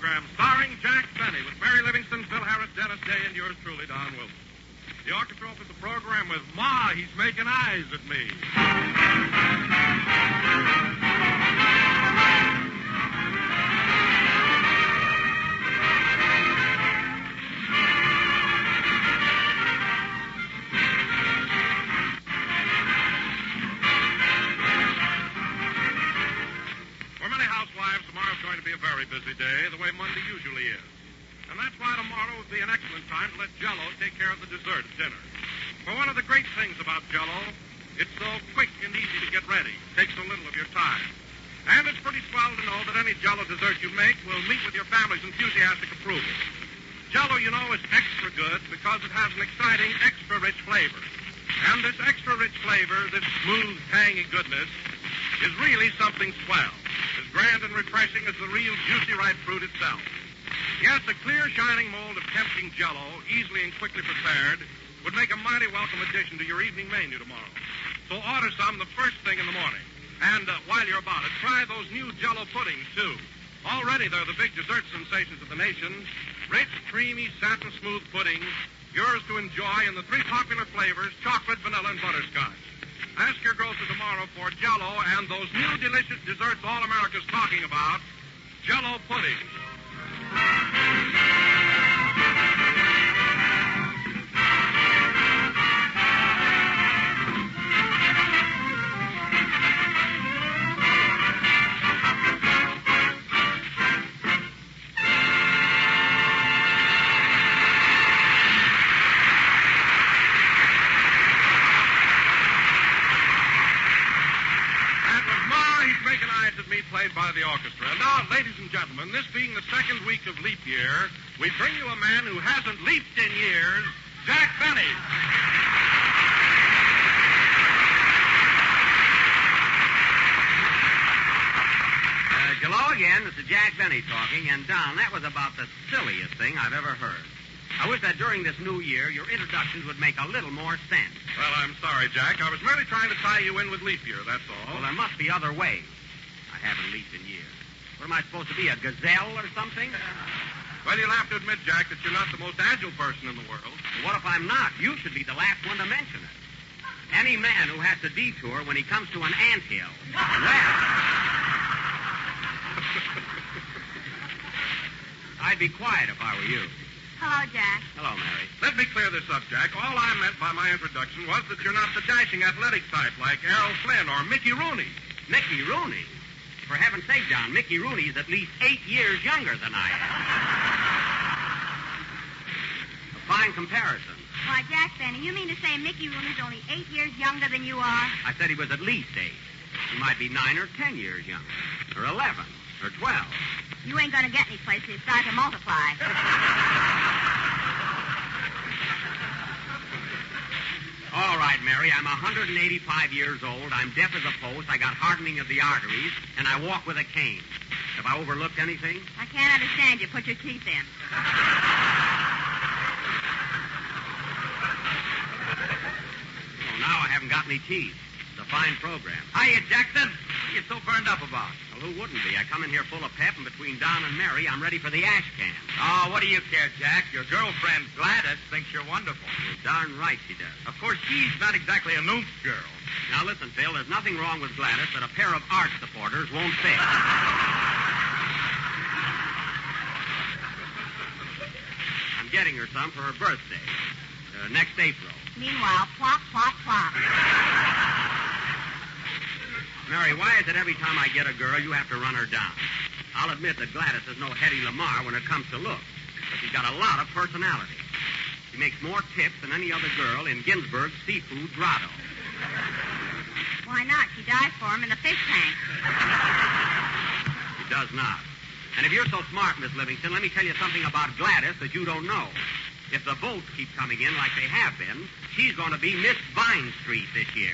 program starring Jack Benny with Mary Livingston, Phil Harris, Dennis Day, and yours truly, Don Wilson. The orchestra opens the program with Ma, He's Making Eyes at Me. Going to be a very busy day, the way Monday usually is. And that's why tomorrow would be an excellent time to let Jell-O take care of the dessert at dinner. For one of the great things about Jell-O, it's so quick and easy to get ready. Takes so little of your time. And it's pretty swell to know that any Jell-O dessert you make will meet with your family's enthusiastic approval. Jell-O, you know, is extra good because it has an exciting, extra-rich flavor. And this extra-rich flavor, this smooth, tangy goodness, is really something swell. As grand and refreshing as the real juicy ripe fruit itself. Yes, a clear, shining mold of tempting Jell-O, easily and quickly prepared, would make a mighty welcome addition to your evening menu tomorrow. So order some the first thing in the morning. And while you're about it, try those new Jell-O puddings, too. Already they're the big dessert sensations of the nation. Rich, creamy, satin-smooth puddings, yours to enjoy in the three popular flavors, chocolate, vanilla, and butterscotch. Ask your grocer tomorrow for Jell-O and those new delicious desserts all America's talking about, Jell-O puddings. Played by the orchestra. And now, ladies and gentlemen, this being the second week of leap year, we bring you a man who hasn't leaped in years, Jack Benny. Hello again, Mr. Jack Benny talking. And, Don, that was about the silliest thing I've ever heard. I wish that during this new year, your introductions would make a little more sense. Well, I'm sorry, Jack. I was merely trying to tie you in with leap year, that's all. Well, there must be other ways. I haven't leaped in years. What am I supposed to be, a gazelle or something? Well, you'll have to admit, Jack, that you're not the most agile person in the world. Well, what if I'm not? You should be the last one to mention it. Any man who has to detour when he comes to an anthill. Well, I'd be quiet if I were you. Hello, Jack. Hello, Mary. Let me clear this up, Jack. All I meant by my introduction was that you're not the dashing athletic type like Errol Flynn or Mickey Rooney. Mickey Rooney? For heaven's sake, John, Mickey Rooney is at least 8 years younger than I am. A fine comparison. Why, Jack Benny, you mean to say Mickey Rooney's only 8 years younger than you are? I said he was at least 8. He might be 9 or 10 years younger. Or 11. Or 12. You ain't going to get any place to start to multiply. All right, Mary, I'm 185 years old. I'm deaf as a post. I got hardening of the arteries, and I walk with a cane. Have I overlooked anything? I can't understand you. Put your teeth in. Oh, now I haven't got any teeth. It's a fine program. Hiya, Jackson. What are you so burned up about? Well, who wouldn't be? I come in here full of pep, and between Don and Mary, I'm ready for the ash can. Oh, what do you care, Jack? Your girlfriend, Gladys, thinks you're wonderful. You're darn right she does. Of course, she's not exactly a noomph girl. Now, listen, Phil, there's nothing wrong with Gladys that a pair of arch supporters won't fix. I'm getting her some for her birthday. Next April. Meanwhile, plop, plop, plop. Mary, why is it every time I get a girl, you have to run her down? I'll admit that Gladys is no Hedy Lamarr when it comes to looks, but she's got a lot of personality. She makes more tips than any other girl in Ginsburg's seafood grotto. Why not? She dives for him in the fish tank. She does not. And if you're so smart, Miss Livingston, let me tell you something about Gladys that you don't know. If the votes keep coming in like they have been, she's going to be Miss Vine Street this year.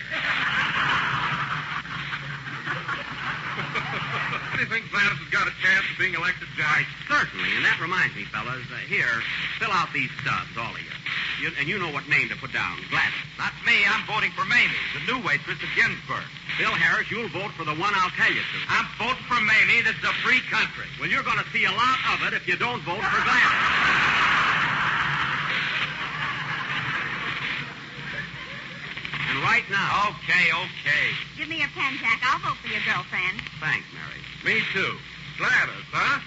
do you think Gladys has got a chance of being elected, Why, Jack? certainly. And that reminds me, fellas. Here, fill out these stubs, all of you. And you know what name to put down. Gladys. Not me. I'm voting for Mamie, the new waitress at Ginsburg. Bill Harris, you'll vote for the one I'll tell you to. I'm voting for Mamie. This is a free country. Well, you're going to see a lot of it if you don't vote for Gladys. And right now... Okay. Give me a pen, Jack. I'll vote for your girlfriend. Thanks, Mary. Me too. Gladys, huh?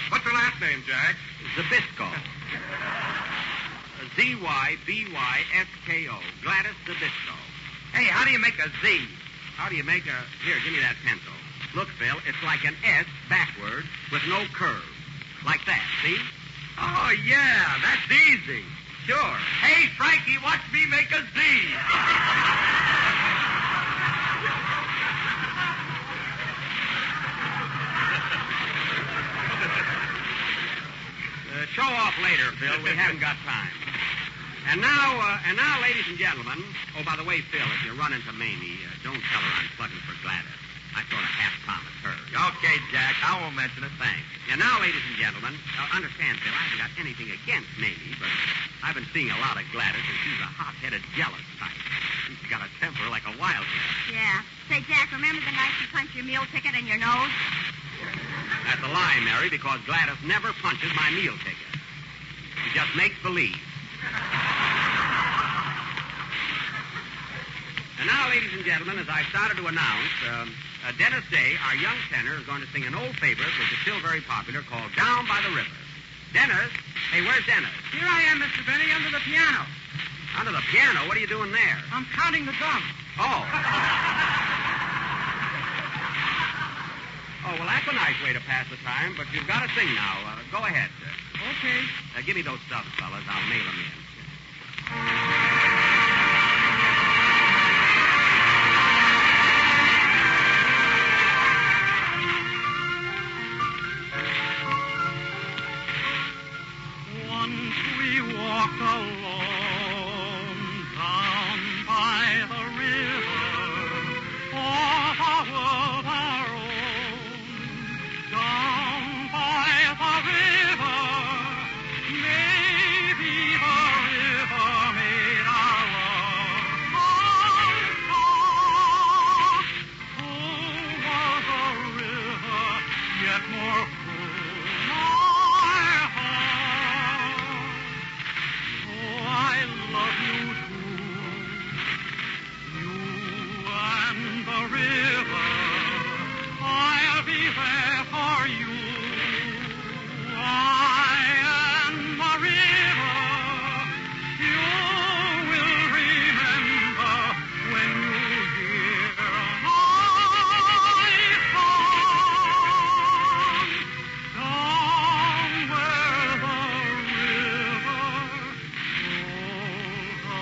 What's her last name, Jack? Zabisco. Z-Y-B-Y-S-K-O. Gladys Zabisco. Hey, how do you make a Z? How do you make a... Here, give me that pencil. Look, Phil, it's like an S backwards with no curve. Like that, see? Oh, yeah, that's easy. Sure. Hey, Frankie, watch me make a Z. Show off later, Phil. We haven't got time. And now, ladies and gentlemen... Oh, by the way, Phil, if you run into Mamie, don't tell her I'm plugging for Gladys. I sort of half-promised her. Okay, Jack, I won't mention it. Thanks. And now, ladies and gentlemen, understand, Phil, I haven't got anything against Mamie, but I've been seeing a lot of Gladys, and she's a hot-headed, jealous type. She's got a temper like a wildcat. Yeah. Say, Jack, remember the night you punched your meal ticket in your nose? That's a lie, Mary, because Gladys never punches my meal ticket. She just makes believe. And now, ladies and gentlemen, as I started to announce, Dennis Day, our young tenor, is going to sing an old favorite, which is still very popular, called Down by the River. Dennis? Hey, where's Dennis? Here I am, Mr. Benny, under the piano. Under the piano? What are you doing there? I'm counting the drums. Oh. Oh, well, that's a nice way to pass the time, but you've got to sing now. Go ahead, sir. Okay. Give me those stubs, fellas. I'll mail them in. Once we walked alone down by the river, off a world our own. Down by the river, maybe the river made our love unstop. Oh, was the river yet more cruel, my heart. Oh, I love you too, you and the river. I'll be there for you. I and the river. You will remember when you hear my song. Down where the river rolls along.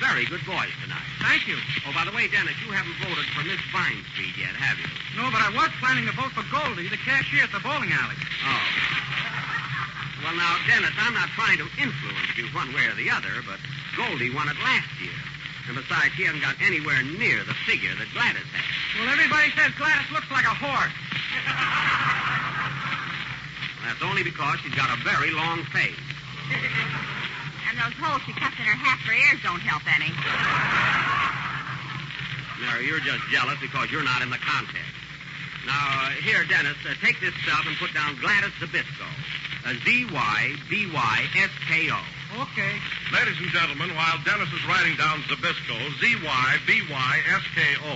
very good boys tonight. Thank you. Oh, by the way, Dennis, you haven't voted for Miss Vinespeed yet, have you? No, but I was planning to vote for Goldie, the cashier at the bowling alley. Oh. Well, now, Dennis, I'm not trying to influence you one way or the other, but Goldie won it last year. And besides, she hasn't got anywhere near the figure that Gladys has. Well, everybody says Gladys looks like a horse. That's only because she's got a very long face. And those holes she cuts in her hat for ears don't help any. Mary, you're just jealous because you're not in the contest. Now, here, Dennis, take this stuff and put down Gladys Zabisco. Z-Y-B-Y-S-K-O. Okay. Ladies and gentlemen, while Dennis is writing down Zabisco, Z-Y-B-Y-S-K-O,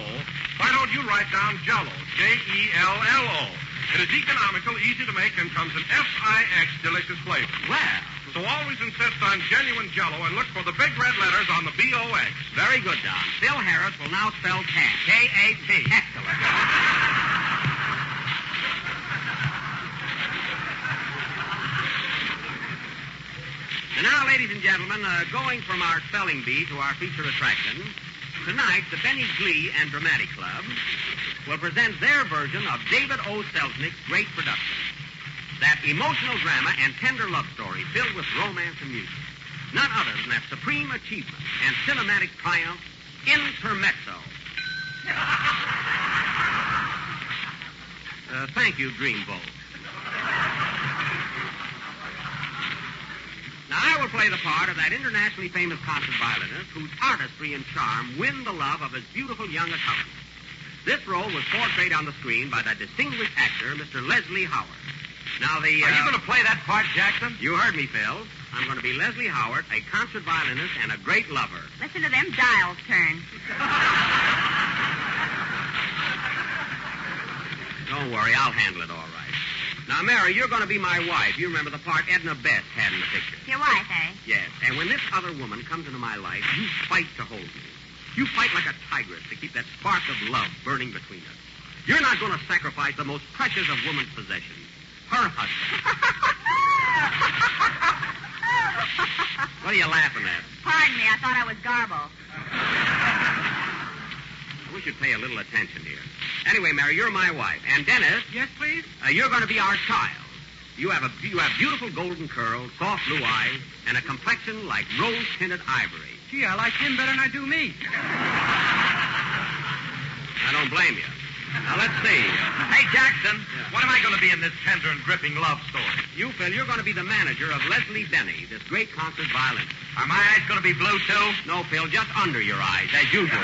why don't you write down Jell-O, J-E-L-L-O? It is economical, easy to make, and comes in F-I-X delicious flavor. Well, So always insist on genuine Jell-O and look for the big red letters on the B-O-X. very good, Don. Phil Harris will now spell cat. K-A-T. Excellent. And now, ladies and gentlemen, going from our spelling bee to our feature attraction, tonight the Benny Glee and Dramatic Club will present their version of David O. Selznick's great production. That emotional drama and tender love story filled with romance and music. None other than that supreme achievement and cinematic triumph, Intermezzo. Thank you, Dreamboat. Now, I will play the part of that internationally famous concert violinist whose artistry and charm win the love of his beautiful young accompanist. This role was portrayed on the screen by that distinguished actor, Mr. Leslie Howard. Now, Are you going to play that part, Jackson? You heard me, Phil. I'm going to be Leslie Howard, a concert violinist and a great lover. Listen to them dials turn. Don't worry, I'll handle it all right. Now, Mary, you're going to be my wife. You remember the part Edna Best had in the picture. Your wife, eh? Yes, and when this other woman comes into my life, you fight to hold me. You fight like a tigress to keep that spark of love burning between us. You're not going to sacrifice the most precious of woman's possessions, her husband. What are you laughing at? Pardon me, I thought I was garble. We should pay a little attention here. Anyway, Mary, you're my wife. And Dennis, Yes, please? you're going to be our child. You have beautiful golden curls, soft blue eyes, and a complexion like rose-tinted ivory. Gee, I like him better than I do me. I don't blame you. Now, let's see. Hey, Jackson, what am I going to be in this tender and gripping love story? You, Phil, you're going to be the manager of Leslie Denny, this great concert violinist. Are my eyes going to be blue, too? No, Phil, just under your eyes, as usual.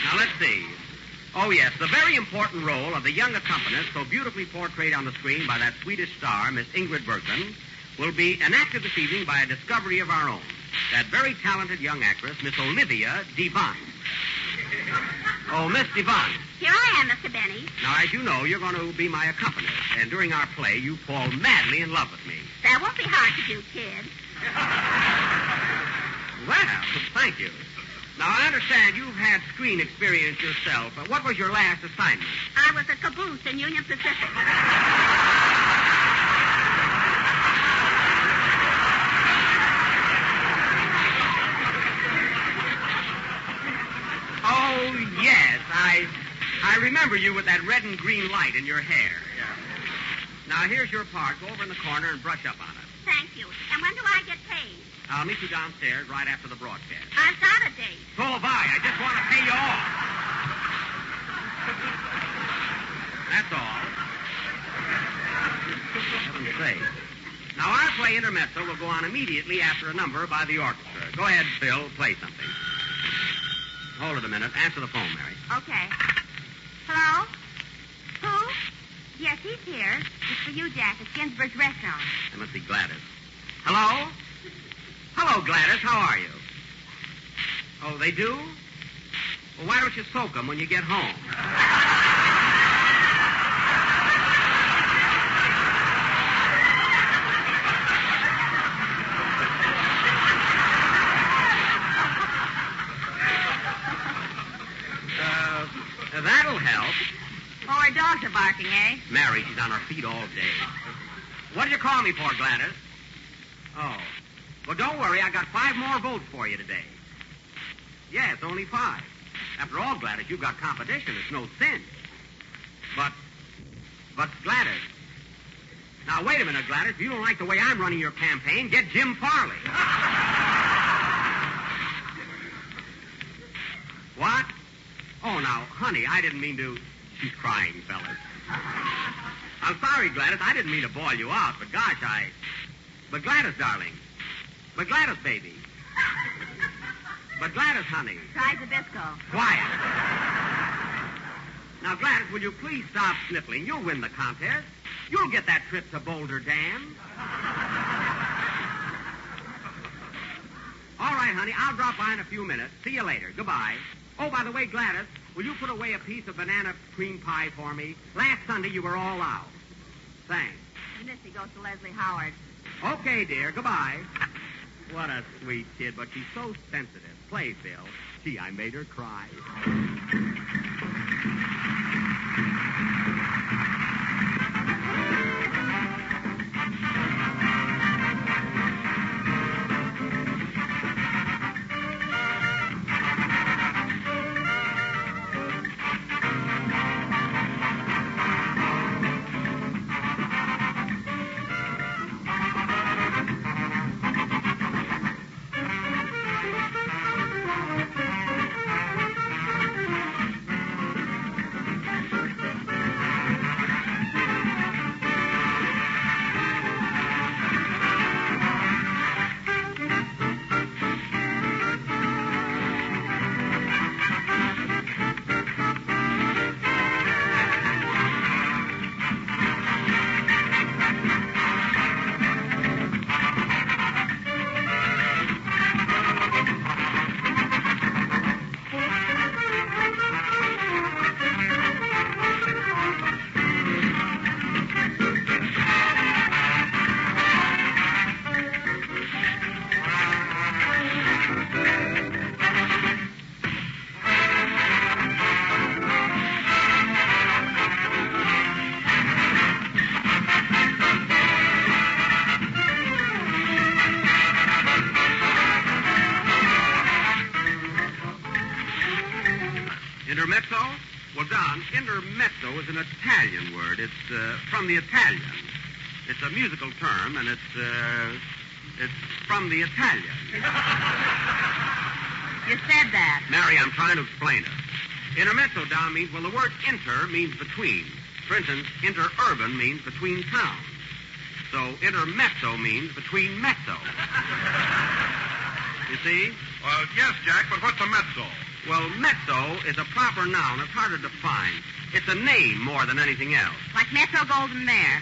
Now, let's see. Oh, yes, the very important role of the young accompanist, so beautifully portrayed on the screen by that Swedish star, Miss Ingrid Bergman, will be enacted this evening by a discovery of our own. That very talented young actress, Miss Olivia Devine. Oh, Miss Devine. Here I am, Mr. Benny. Now, as you know, you're going to be my accompanist, and during our play, you fall madly in love with me. That won't be hard to do, kid. Well, thank you. Now, I understand you've had screen experience yourself. What was your last assignment? I was a caboose in Union Pacific. Oh, yes. I remember you with that red and green light in your hair. Now, here's your part. Go over in the corner and brush up on it. Thank you. And when do I get paid? I'll meet you downstairs right after the broadcast. I've got a date. So have I. I just want to pay you off. That's all. Heaven's sake. Now, our play Intermezzo will go on immediately after a number by the orchestra. Go ahead, Phil. Play something. Hold it a minute. Answer the phone, Mary. Okay. Hello? Who? Yes, he's here. It's for you, Jack. It's Ginsberg's restaurant. That must be Gladys. Hello? Hello, Gladys. How are you? Oh, they do? Well, why don't you soak them when you get home? That'll help. Oh, our dogs are barking, eh? Mary, she's on her feet all day. What did you call me for, Gladys? Oh. Well, don't worry. I got 5 more votes for you today. Yes, only 5. After all, Gladys, you've got competition. It's no sin. But Gladys. Now, wait a minute, Gladys. If you don't like the way I'm running your campaign, get Jim Farley. What? Oh, now, honey, I didn't mean to... She's crying, fellas. I'm sorry, Gladys. I didn't mean to boil you out, but gosh, But Gladys, darling. But Gladys, baby. But Gladys, honey. Try Zabisco. Quiet. Now, Gladys, will you please stop sniffling? You'll win the contest. You'll get that trip to Boulder Dam. All right, honey, I'll drop by in a few minutes. See you later. Goodbye. Oh, by the way, Gladys, will you put away a piece of banana cream pie for me? Last Sunday you were all out. Thanks. And this he goes to Leslie Howard. Okay, dear. Goodbye. What a sweet kid, but she's so sensitive. Play, Phil. Gee, I made her cry. Intermezzo? Well, Don, intermezzo is an Italian word. It's from the Italian. It's a musical term, and it's from the Italian. You said that. Mary, I'm trying to explain it. Intermezzo, Don, means, well, the word inter means between. For instance, interurban means between towns. So intermezzo means between mezzo. You see? Well, yes, Jack, but what's a mezzo? Well, mezzo is a proper noun. It's hard to define. It's a name more than anything else. Like Metro Golden Mare.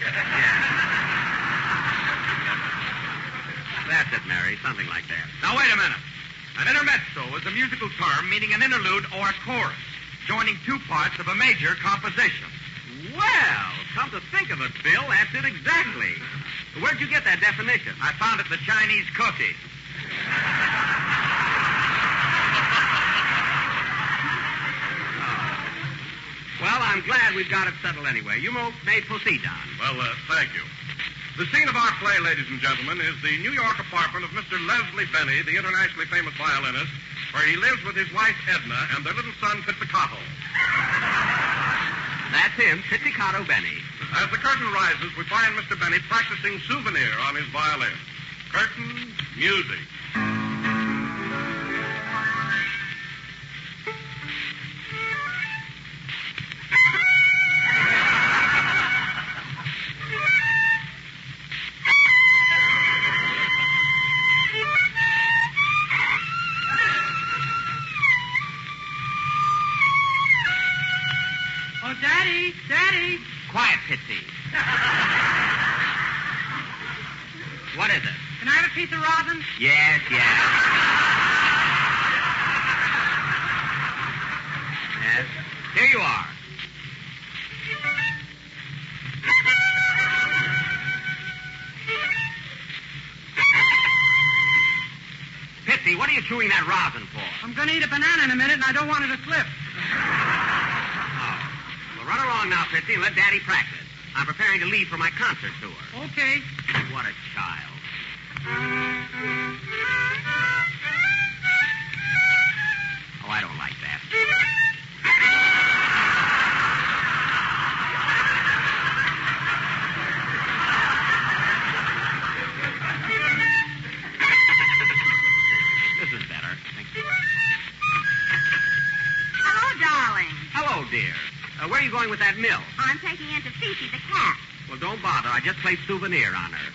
That's it, Mary. Something like that. Now, wait a minute. An intermezzo is a musical term meaning an interlude or a chorus, joining 2 parts of a major composition. Well, come to think of it, Bill, that's it exactly. Where'd you get that definition? I found it in the Chinese cookie. Well, I'm glad we've got it settled anyway. You may proceed, Don. Well, thank you. The scene of our play, ladies and gentlemen, is the New York apartment of Mr. Leslie Benny, the internationally famous violinist, where he lives with his wife, Edna, and their little son, Pizzicato. That's him, Pizzicato Benny. As the curtain rises, we find Mr. Benny practicing Souvenir on his violin. Curtain, music. Oh, Daddy, Daddy. Quiet, Pitsy. What is it? Can I have a piece of rosin? Yes. Yes. Here you are. Pitsy, what are you chewing that rosin for? I'm going to eat a banana in a minute, and I don't want it to slip. Run along now, Pitsy, and let Daddy practice. I'm preparing to leave for my concert tour. Okay. What a child. Oh, I don't like that. This is better. Thank you. Hello, darling. Hello, dear. Where are you going with that mill? I'm taking in to Fifi the cat. Well, don't bother. I just played souvenir on her.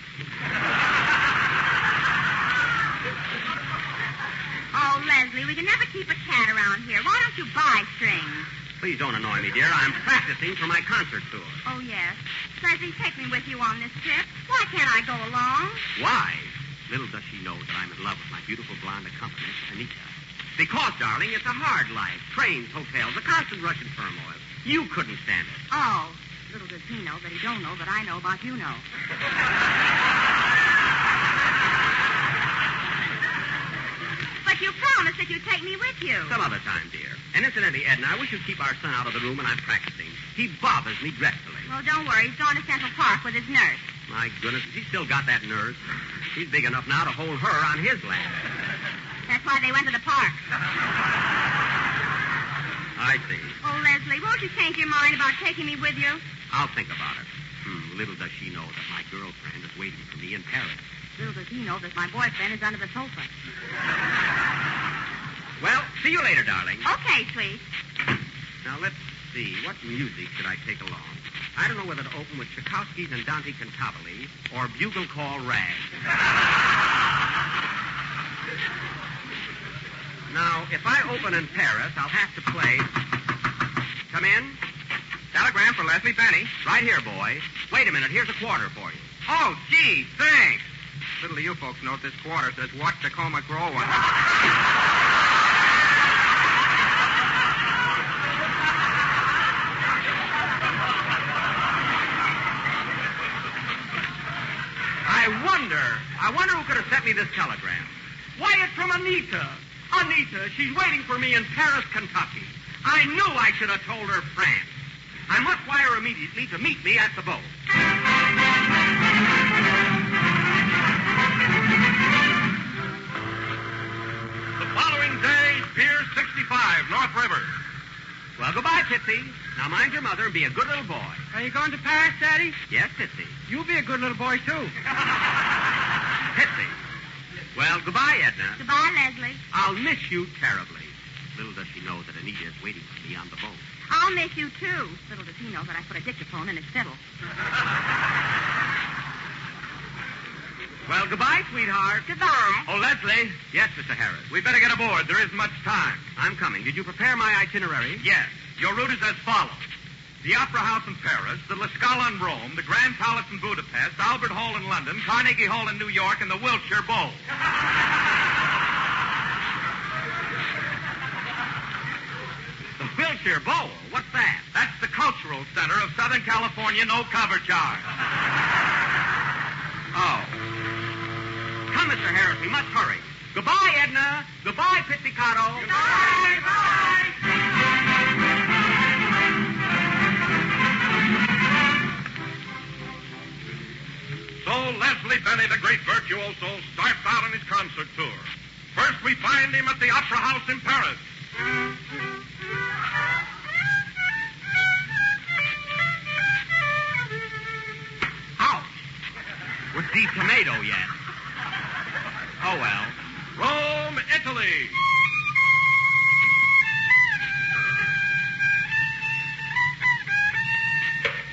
Oh, Leslie, we can never keep a cat around here. Why don't you buy strings? Please don't annoy me, dear. I'm practicing for my concert tour. Oh, yes. Leslie, take me with you on this trip. Why can't I go along? Why? Little does she know that I'm in love with my beautiful blonde accompanist, Anita. Because, darling, it's a hard life. Trains, hotels, a constant rush and turmoil. You couldn't stand it. Oh, little does he know that he don't know that I know about you know. But you promised that you'd take me with you. Some other time, dear. And incidentally, Edna, I wish you'd keep our son out of the room when I'm practicing. He bothers me dreadfully. Well, don't worry. He's going to Central Park with his nurse. My goodness, has he still got that nerve? He's big enough now to hold her on his lap. That's why they went to the park. I see. Oh, Leslie, won't you change your mind about taking me with you? I'll think about it. Little does she know that my girlfriend is waiting for me in Paris. Little does he know that my boyfriend is under the sofa. Well, see you later, darling. Okay, sweet. Now, let's see. What music should I take along? I don't know whether to open with Tchaikovsky's and Dante Cantabile or Bugle Call Rag. Now, if I open in Paris, I'll have to play... Come in. Telegram for Leslie Benny. Right here, boy. Wait a minute. Here's a quarter for you. Oh, gee, thanks. Little do you folks know this quarter says, watch Tacoma grow one. I wonder who could have sent me this telegram. Why, it's from Anita. Anita, she's waiting for me in Paris, Kentucky. I knew I should have told her France. I must wire immediately to meet me at the boat. The following day, Pier 65, North River. Well, goodbye, Titsy. Now mind your mother and be a good little boy. Are you going to Paris, Daddy? Yes, Titsy. You be a good little boy, too. Titsy. Well, goodbye, Edna. Goodbye, Leslie. I'll miss you terribly. Little does she know that Anita is waiting for me on the boat. I'll miss you, too. Little does he know that I put a dictaphone in his fiddle. Well, goodbye, sweetheart. Goodbye. Oh, Leslie, Yes, Mr. Harris. we better get aboard. There isn't much time. I'm coming. Did you prepare my itinerary? Yes. Your route is as follows. The Opera House in Paris, the La Scala in Rome, the Grand Palace in Budapest, Albert Hall in London, Carnegie Hall in New York, and the Wilshire Bowl. The Wilshire Bowl? What's that? That's the cultural center of Southern California, no cover charge. Oh. Come, Mr. Harris, we must hurry. Goodbye, Edna. Goodbye, Pizzicato. So Leslie Benny, the great virtuoso, starts out on his concert tour. First, we find him at the Opera House in Paris. Ouch. Was the tomato yet? Oh, well. Rome, Italy.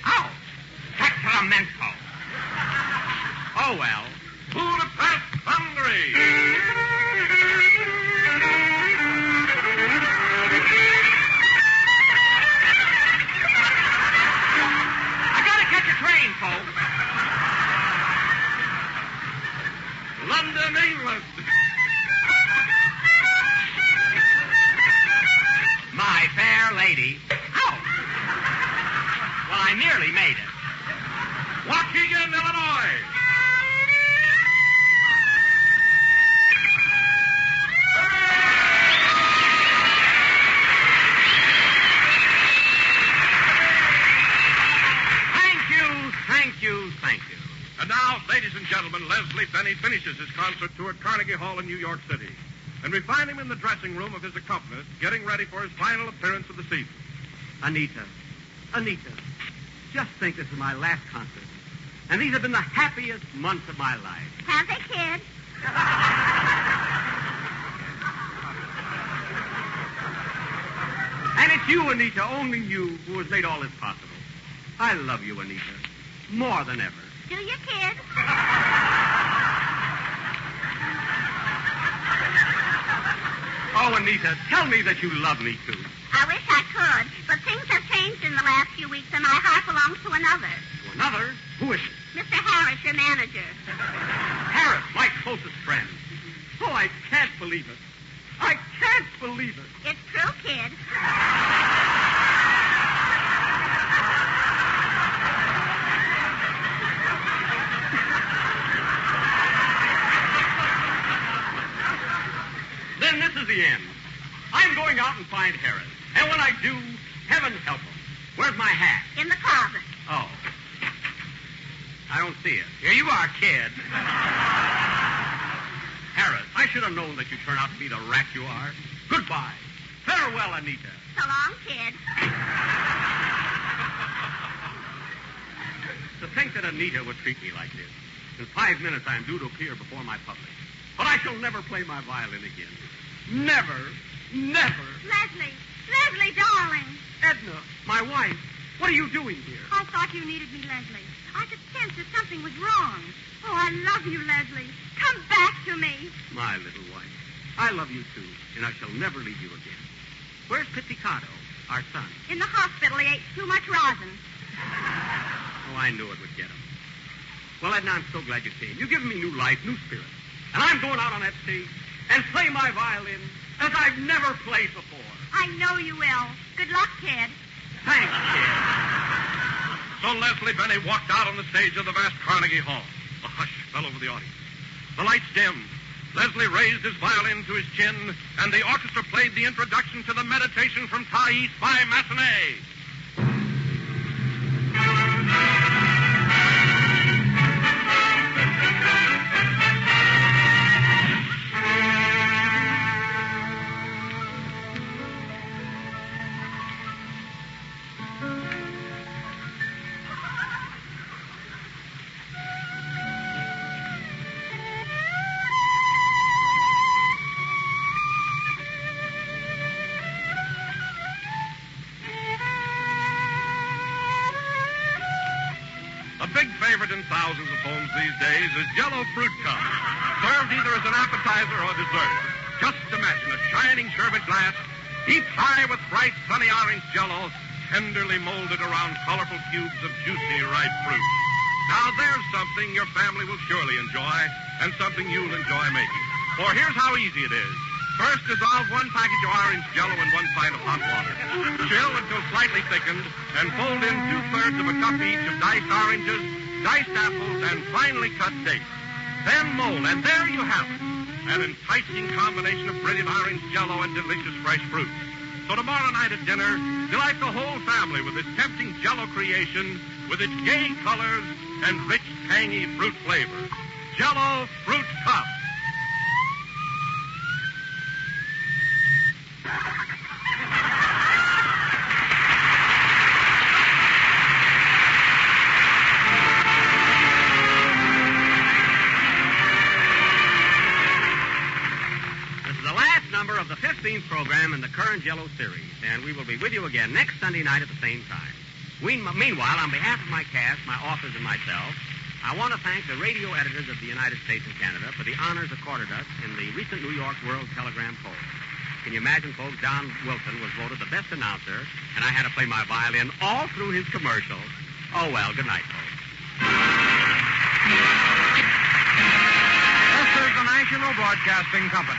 Ow. Sacramento. Oh, well. Budapest, Hungary. I gotta catch a train, folks. London, England. My fair lady. Ow. Well, I nearly made it. Waukegan, Illinois. Thank you, Leslie Benny finishes his concert tour at Carnegie Hall in New York City. And we find him in the dressing room of his accompanist, getting ready for his final appearance of the season. Anita, just think this is my last concert. And these have been the happiest months of my life. Have they, kid? And it's you, Anita, only you, who has made all this possible. I love you, Anita, more than ever. Do you, kid? Oh, Anita, tell me that you love me, too. I wish I could, but things have changed in the last few weeks, and my heart belongs to another. To another? Who is it? Mr. Harris, your manager. Harris, my closest friend. Oh, I can't believe it. I can't believe it. It's true, kid. Then this is the end. I'm going out and find Harris. And when I do, heaven help him. Where's my hat? In the closet. Oh. I don't see it. Here you are, kid. Harris, I should have known that you'd turn out to be the rat you are. Goodbye. Farewell, Anita. So long, kid. To think that Anita would treat me like this. In 5 minutes, I'm due to appear before my public. But I shall never play my violin again. Never. Leslie, darling. Edna, my wife, what are you doing here? I thought you needed me, Leslie. I could sense that something was wrong. Oh, I love you, Leslie. Come back to me. My little wife, I love you too, and I shall never leave you again. Where's Pizzicato, our son? In the hospital, he ate too much rosin. Oh, I knew it would get him. Well, Edna, I'm so glad you came. You've given me new life, new spirit. And I'm going out on that stage and play my violin as I've never played before. I know you will. Good luck, kid. Thanks, kid. So Leslie Benny walked out on the stage of the vast Carnegie Hall. A hush fell over the audience. The lights dimmed. Leslie raised his violin to his chin, and the orchestra played the introduction to the Meditation from Thais by Massenet. A big favorite in thousands of homes these days is Jell-O fruit cup, served either as an appetizer or dessert. Just imagine a shining sherbet glass, heaped high with bright, sunny orange Jell-O, tenderly molded around colorful cubes of juicy, ripe fruit. Now there's something your family will surely enjoy, and something you'll enjoy making. For here's how easy it is. First, dissolve 1 package of orange Jell-O in 1 pint of hot water. Chill until slightly thickened, and fold in 2/3 of a cup each of diced oranges, diced apples, and finely cut dates. Then mold, and there you have it. An enticing combination of brilliant orange Jell-O and delicious fresh fruit. So tomorrow night at dinner, delight the whole family with this tempting Jell-O creation with its gay colors and rich, tangy fruit flavor. Jell-O Fruit Cup. Number of the 15th program in the current Jell-O series, and we will be with you again next Sunday night at the same time. Meanwhile, on behalf of my cast, my authors, and myself, I want to thank the radio editors of the United States and Canada for the honors accorded us in the recent New York World Telegram poll. Can you imagine, folks, Don Wilson was voted the best announcer, and I had to play my violin all through his commercial. Oh, well, good night, folks. This is the National Broadcasting Company.